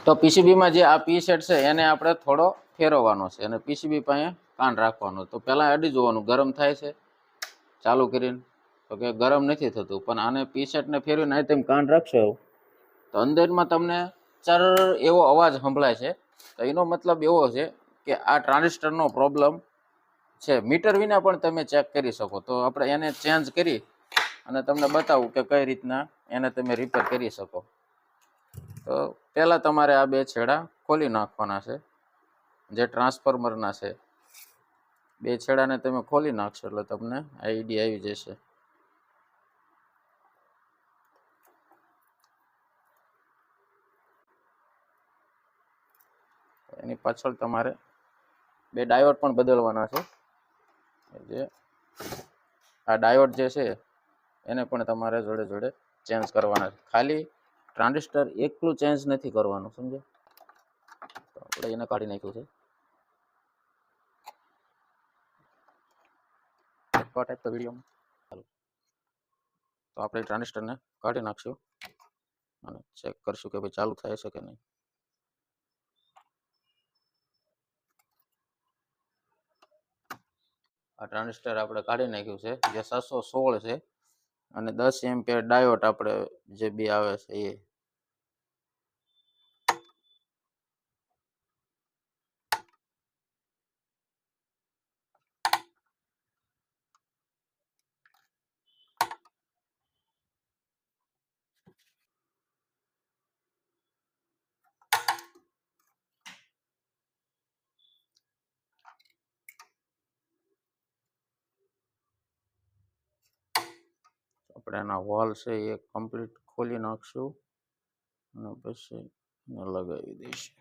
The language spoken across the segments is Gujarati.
તો પીસીબીમાં જે આ પી સેટ છે એને આપણે થોડો ફેરવવાનો છે અને પીસીબી પાસે કાન રાખવાનું. તો પહેલાં અડી જોવાનું ગરમ થાય છે ચાલુ કરીને, તો કે ગરમ નથી થતું. પણ આને પી સેટને ફેરવીને તેમ કાન રાખશો તો અંદરમાં તમને ચર એવો અવાજ સંભળાય છે. તો એનો મતલબ એવો છે કે આ ટ્રાન્ઝિસ્ટરનો પ્રોબ્લેમ છે. મીટર વિના પણ તમે ચેક કરી શકો. તો આપણે એને ચેન્જ કરી અને તમને બતાવું કે કઈ રીતના એને તમે રિપેર કરી શકો. તો પહેલાં તમારે આ બે છેડા ખોલી નાખવાના છે જે ટ્રાન્સફોર્મરના છે. બે છેડાને તમે ખોલી નાખશો એટલે તમને આઈડિયા આવી જશે. એની પાછળ તમારે બે ડાયોડ પણ બદલવાના છે. જે આ ડાયોડ જે છે એને પણ તમારે જોડે જોડે ચેન્જ કરવાના છે. ખાલી ટ્રાન્ઝિસ્ટર એકલું ચેન્જ નથી કરવાનું, સમજો. તો આપણે એને કાઢી નાખ્યું છે. તો વિડીયોમાં તો આપણે ટ્રાન્ઝિસ્ટરને કાઢી નાખશું અને ચેક કરશું કે ભાઈ ચાલુ થાય છે કે નહીં. આ ટ્રાન્ઝિસ્ટર આપણે કાઢી નાખ્યું છે જે 716 છે અને 10 એમ્પિયર ડાયોડ આપણે જે બી આવે છે એ. આપણે એના વોલ છે એ કમ્પ્લીટ ખોલી નાખશું અને પછી એને લગાવી દઈશું.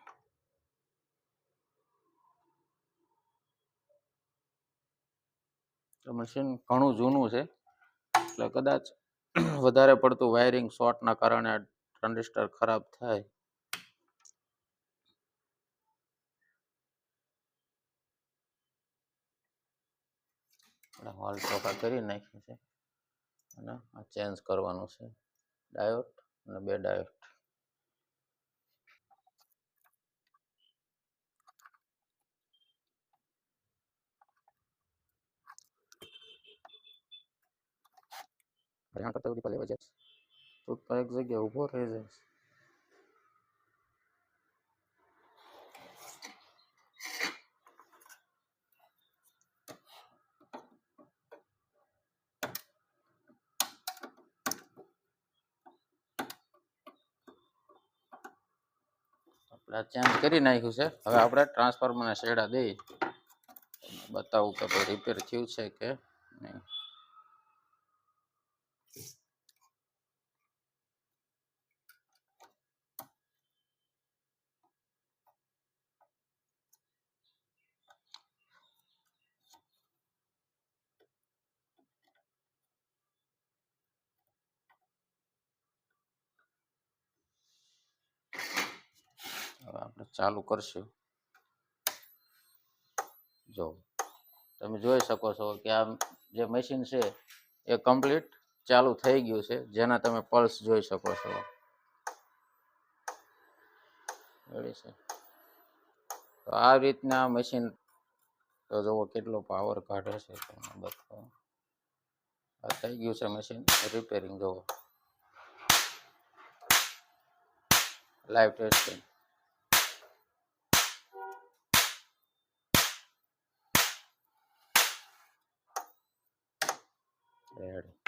મશીન ઘણું જૂનું છે એટલે કદાચ વધારે પડતું વાયરિંગ શોર્ટના કારણે ટ્રાન્ઝિસ્ટર ખરાબ થાય. આપણે હોલ ચોખા કરી નાખ્યું છે અને આ ચેન્જ કરવાનું છે ડાયોડ અને બે ડાયોડ. હરિયાણા કરતા બધી લેવા જાય તો એક જગ્યાએ ઊભો રહી જાય. આપણે ચેન્જ કરી નાખ્યું છે. હવે આપણે ટ્રાન્સફોર્મરના શેડા દઈ બતાવું કે ભાઈ રિપેર થયું છે કે નહીં. હવે આપણે ચાલુ કરશું. જો તમે જોઈ શકો છો કે આ જે મશીન છે એ કમ્પ્લીટ ચાલુ થઈ ગયું છે, જેના તમે પલ્સ જોઈ શકો છો. છે તો આ રીતના મશીન તો જુઓ કેટલો પાવર કાઢે છે. તમને બતાવો. આ થઈ ગયું છે મશીન રિપેરિંગ. જુઓ લાઈવ ટેસ્ટિંગ. રેડી.